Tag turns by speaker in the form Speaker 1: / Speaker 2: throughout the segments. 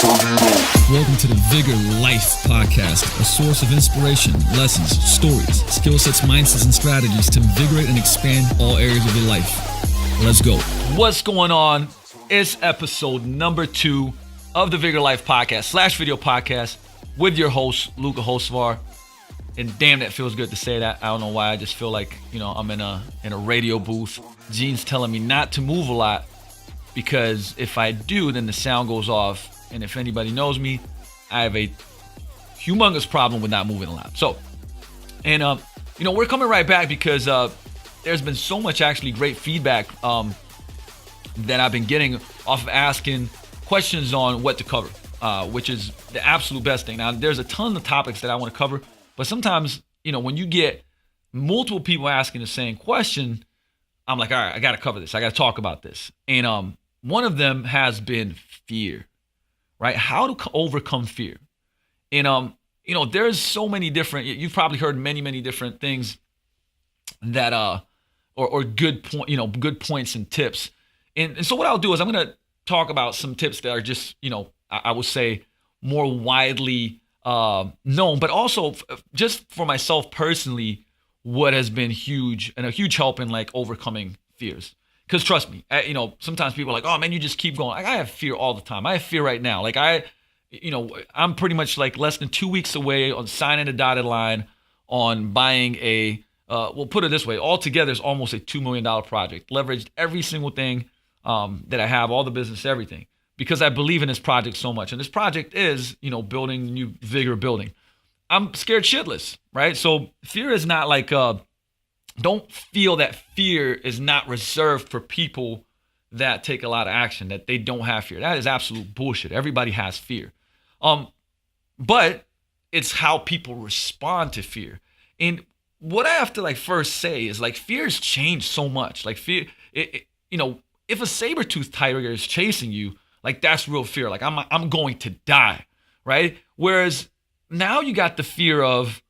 Speaker 1: Welcome to the Vigor Life Podcast, a source of inspiration, lessons, stories, skill sets, mindsets, and strategies to invigorate and expand all areas of your life. Let's go. What's going on? It's episode number 2 of the Vigor Life Podcast / video podcast with your host, Luka Hocevar. And damn, that feels good to say that. I don't know why. I just feel like, I'm in a radio booth. Gene's telling me not to move a lot because if I do, then the sound goes off. And if anybody knows me, I have a humongous problem with not moving a lot. So, and we're coming right back because there's been so much actually great feedback that I've been getting off of asking questions on what to cover, which is the absolute best thing. Now, there's a ton of topics that I want to cover, but sometimes, when you get multiple people asking the same question, I'm like, all right, I got to cover this. I got to talk about this. And one of them has been fear. Right? How to overcome fear. And, there's so many different, you've probably heard many different things that, or good points and tips. And so what I'll do is I'm going to talk about some tips that are just, I would say more widely known, but also just for myself personally, what has been huge and a huge help in like overcoming fears. Because trust me, sometimes people are like, oh man, you just keep going. I have fear all the time. I have fear right now. Like I'm pretty much like less than 2 weeks away on signing a dotted line on buying we'll put it this way, altogether it's almost a $2 million project. Leveraged every single thing that I have, all the business, everything, because I believe in this project so much. And this project is, building the new Vigor building. I'm scared shitless, right? So fear is not like, don't feel that fear is not reserved for people that take a lot of action, that they don't have fear. That is absolute bullshit. Everybody has fear. But it's how people respond to fear. And what I have to first say is fear has changed so much. Like fear, if a saber-toothed tiger is chasing you, that's real fear. Like I'm going to die, right? Whereas now you got the fear of,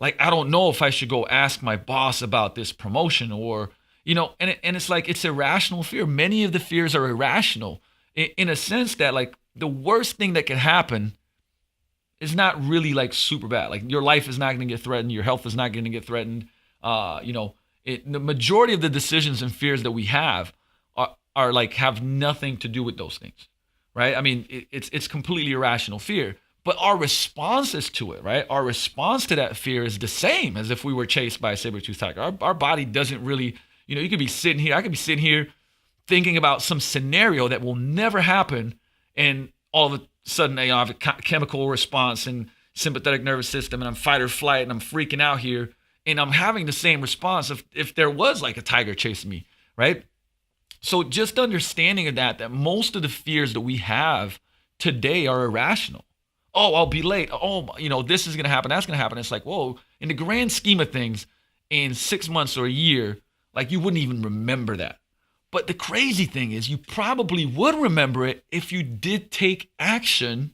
Speaker 1: I don't know if I should go ask my boss about this promotion or, and it's it's irrational fear. Many of the fears are irrational in a sense that the worst thing that can happen is not really super bad. Your life is not going to get threatened. Your health is not going to get threatened. The majority of the decisions and fears that we have are have nothing to do with those things, right? I mean, it's completely irrational fear. But our responses to it, right? Our response to that fear is the same as if we were chased by a saber-toothed tiger. Our body doesn't really, you could be sitting here, I could be sitting here thinking about some scenario that will never happen. And all of a sudden, I have a chemical response and sympathetic nervous system and I'm fight or flight and I'm freaking out here. And I'm having the same response if there was a tiger chasing me, right? So just understanding of that most of the fears that we have today are irrational. Oh, I'll be late. Oh, this is going to happen. That's going to happen. It's whoa, in the grand scheme of things, in 6 months or a year, you wouldn't even remember that. But the crazy thing is you probably would remember it if you did take action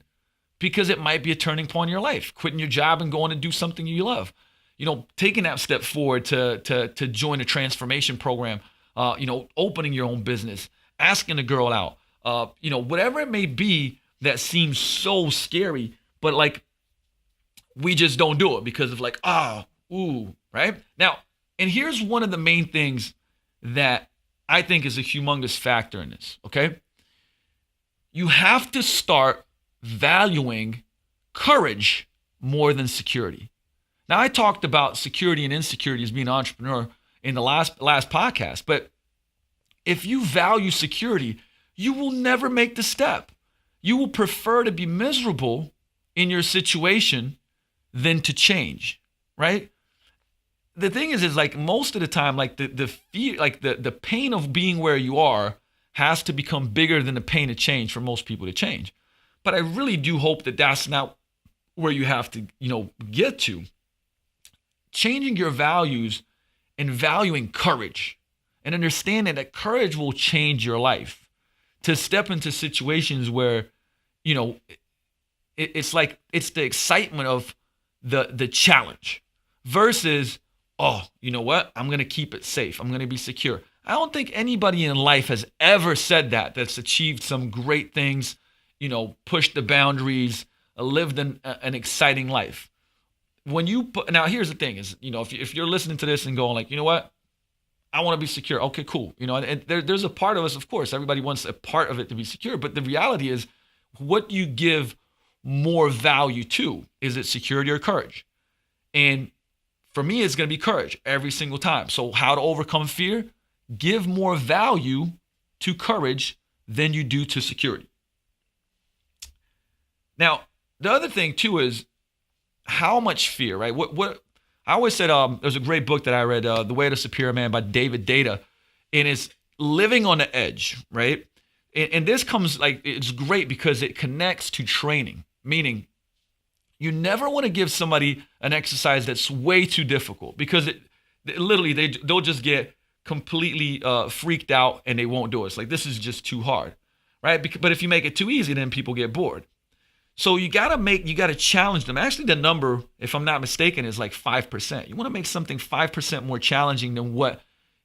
Speaker 1: because it might be a turning point in your life. Quitting your job and going to do something you love. Taking that step forward to join a transformation program, opening your own business, asking a girl out, whatever it may be that seems so scary, but we just don't do it because of right? Now, and here's one of the main things that I think is a humongous factor in this, okay? You have to start valuing courage more than security. Now, I talked about security and insecurity as being an entrepreneur in the last podcast, but if you value security, you will never make the step. You will prefer to be miserable in your situation than to change, right? The thing is most of the time, the fear, the pain of being where you are has to become bigger than the pain of change for most people to change. But I really do hope that that's not where you have to, get to. Changing your values and valuing courage and understanding that courage will change your life. To step into situations where, it's the excitement of the challenge versus, oh, you know what? I'm going to keep it safe. I'm going to be secure. I don't think anybody in life has ever said that's achieved some great things pushed the boundaries, lived an exciting life. Now here's the thing is, if you're listening to this and going like, you know what, I want to be secure. Okay, cool. And there's a part of us, of course, everybody wants a part of it to be secure. But the reality is, what you give more value to, is it security or courage? And for me, it's going to be courage every single time. So how to overcome fear? Give more value to courage than you do to security. Now, the other thing too is how much fear, right? What I always said, there's a great book that I read, The Way to Superior Man by David Data, and it's living on the edge, right? And this comes it's great because it connects to training, meaning you never want to give somebody an exercise that's way too difficult, because they'll just get completely freaked out and they won't do it. It's like, this is just too hard, right? But if you make it too easy, then people get bored. So you got to challenge them. Actually, the number, if I'm not mistaken, is like 5%. You want to make something 5% more challenging than what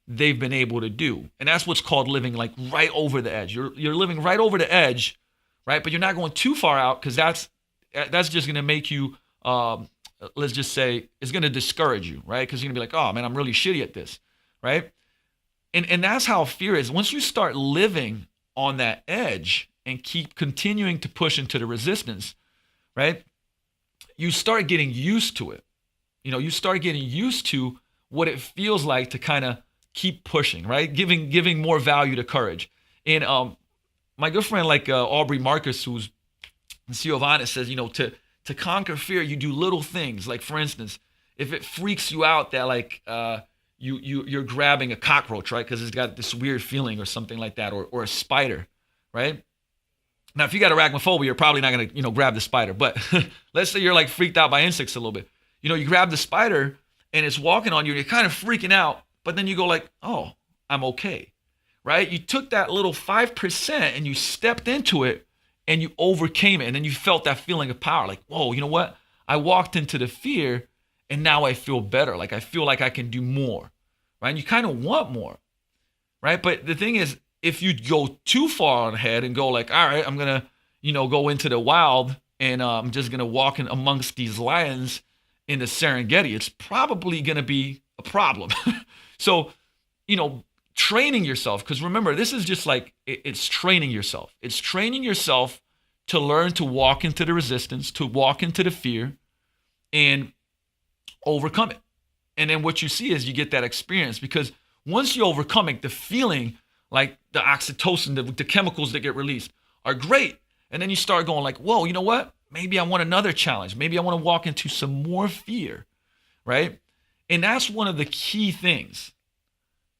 Speaker 1: they've been able to do. And that's what's called living like right over the edge. You're living right over the edge, right? But you're not going too far out, because that's just going to make you, let's just say, it's going to discourage you, right? Because you're going to be like, oh man, I'm really shitty at this, right? And that's how fear is. Once you start living on that edge and keep continuing to push into the resistance, right? You start getting used to it. You start getting used to what it feels like to kind of keep pushing, right? Giving more value to courage. And my good friend, Aubrey Marcus, who's the CEO of Honest, says, to conquer fear, you do little things. Like, for instance, if it freaks you out that you're grabbing a cockroach, right? Because it's got this weird feeling or something like that, or a spider, right? Now, if you got arachnophobia, you're probably not going to, grab the spider. But let's say you're freaked out by insects a little bit. You grab the spider and it's walking on you and you're kind of freaking out, but then you go like, oh, I'm okay, right? You took that little 5% and you stepped into it and you overcame it. And then you felt that feeling of power. Like, whoa, you know what? I walked into the fear and now I feel better. Like, I feel like I can do more, right? And you kind of want more, right? But the thing is, if you go too far ahead and go like, all right, I'm going to, go into the wild and I'm just going to walk in amongst these lions in the Serengeti, it's probably going to be a problem. So, training yourself, because remember, this is just it's training yourself. It's training yourself to learn to walk into the resistance, to walk into the fear and overcome it. And then what you see is you get that experience, because once you overcome it, the feeling, like the oxytocin, the chemicals that get released are great. And then you start going like, whoa, you know what? Maybe I want another challenge. Maybe I want to walk into some more fear, right? And that's one of the key things.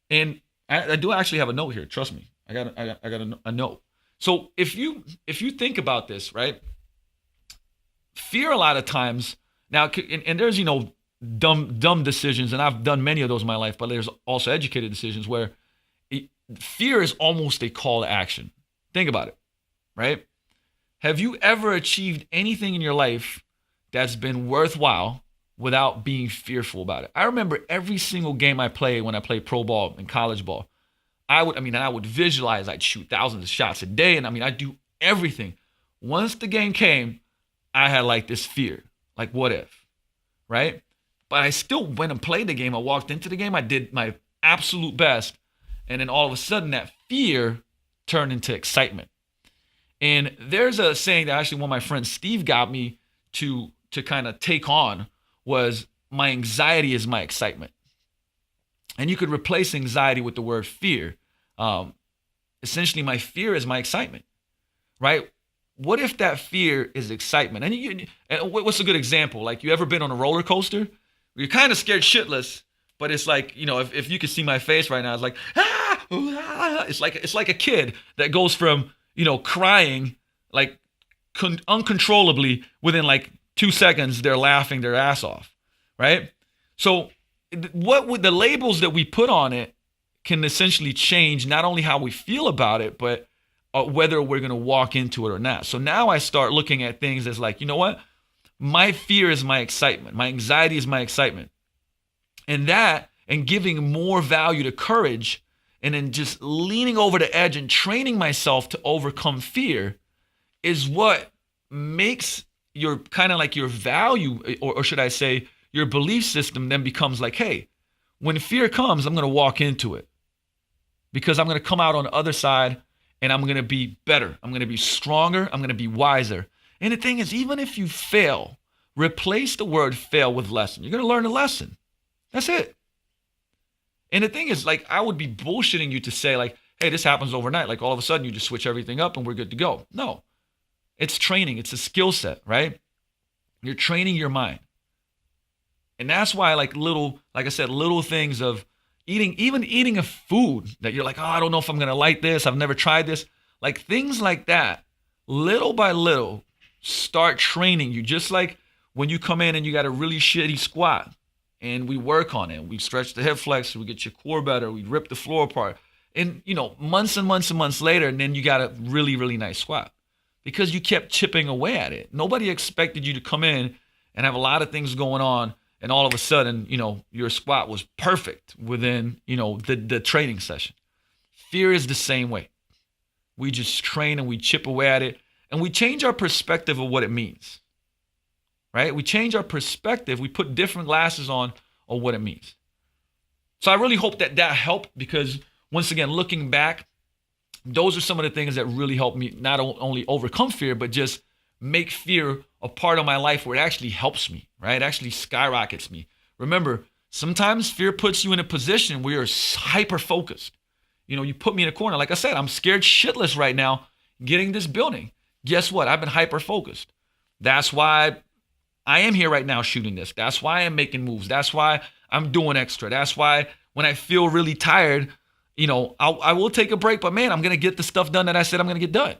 Speaker 1: And I do actually have a note here. Trust me. I got a note. So if you think about this, right? Fear a lot of times, now, and there's, dumb decisions, and I've done many of those in my life, but there's also educated decisions where fear is almost a call to action. Think about it, right? Have you ever achieved anything in your life that's been worthwhile without being fearful about it? I remember every single game I played when I played pro ball and college ball. I would visualize, I'd shoot thousands of shots a day, and I'd do everything. Once the game came, I had this fear, what if, right? But I still went and played the game. I walked into the game, I did my absolute best. And then all of a sudden that fear turned into excitement. And there's a saying that actually one of my friends, Steve, got me to kind of take on, was my anxiety is my excitement. And you could replace anxiety with the word fear. Essentially, my fear is my excitement, right? What if that fear is excitement? And what's a good example? You ever been on a roller coaster? You're kind of scared shitless, but it's if you could see my face right now, it's like, it's like a kid that goes from, crying uncontrollably, within 2 seconds, they're laughing their ass off, right? So what would the labels that we put on it can essentially change not only how we feel about it, but whether we're going to walk into it or not. So now I start looking at things as you know what? My fear is my excitement. My anxiety is my excitement. And giving more value to courage, and then just leaning over the edge and training myself to overcome fear is what makes your kind of like your value, or should I say your belief system then becomes like, hey, when fear comes, I'm going to walk into it because I'm going to come out on the other side and I'm going to be better. I'm going to be stronger. I'm going to be wiser. And the thing is, even if you fail, replace the word fail with lesson. You're going to learn a lesson. That's it. And the thing is, like, I would be bullshitting you to say, like, hey, this happens overnight. Like, all of a sudden, you just switch everything up and we're good to go. No. It's training. It's a skill set, right? You're training your mind. And that's why, like I said, little things of eating a food that you're like, oh, I don't know if I'm going to like this. I've never tried this. Like, things like that, little by little, start training you. Just like when you come in and you got a really shitty squat and we work on it. We stretch the hip flexor. We get your core better. We rip the floor apart. And, months and months and months later, and then you got a really, really nice squat because you kept chipping away at it. Nobody expected you to come in and have a lot of things going on, and all of a sudden, your squat was perfect within, the training session. Fear is the same way. We just train and we chip away at it, and we change our perspective of what it means, right? We change our perspective. We put different glasses on what it means. So I really hope that helped because, once again, looking back, those are some of the things that really helped me not only overcome fear, but just make fear a part of my life where it actually helps me, right? It actually skyrockets me. Remember, sometimes fear puts you in a position where you're hyper-focused. You put me in a corner. Like I said, I'm scared shitless right now getting this building. Guess what? I've been hyper-focused. That's why I am here right now shooting this. That's why I'm making moves. That's why I'm doing extra. That's why when I feel really tired, I will take a break, but man, I'm going to get the stuff done that I said I'm going to get done.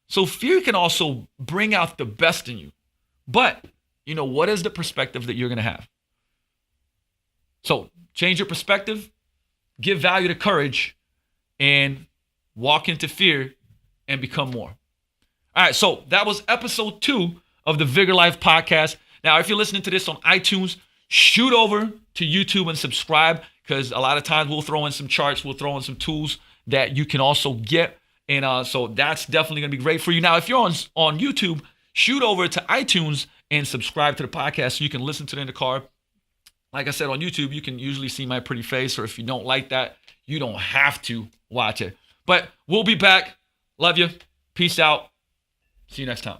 Speaker 1: So fear can also bring out the best in you. But, what is the perspective that you're going to have? So change your perspective, give value to courage, and walk into fear and become more. All right, so that was episode 2 of the Vigor Life podcast. Now, if you're listening to this on iTunes, shoot over to YouTube and subscribe because a lot of times we'll throw in some charts, we'll throw in some tools that you can also get. And so that's definitely going to be great for you. Now, if you're on YouTube, shoot over to iTunes and subscribe to the podcast so you can listen to it in the car. Like I said, on YouTube, you can usually see my pretty face, or if you don't like that, you don't have to watch it. But we'll be back. Love you. Peace out. See you next time.